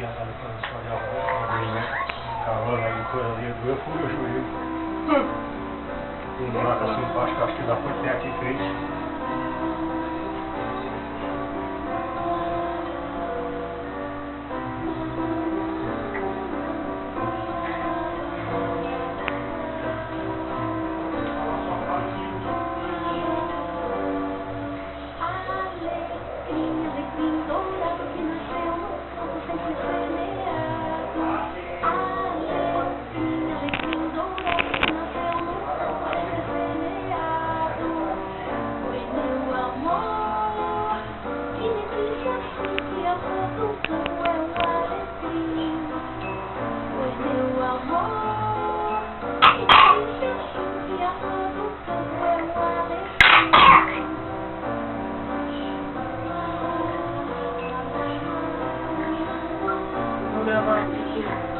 piada ali pra sua avó, né? Calando aí, coisa ali, eu fui o joelho. Um buraco assim embaixo, que acho que dá foi até aqui em frente. Vou gravar aqui.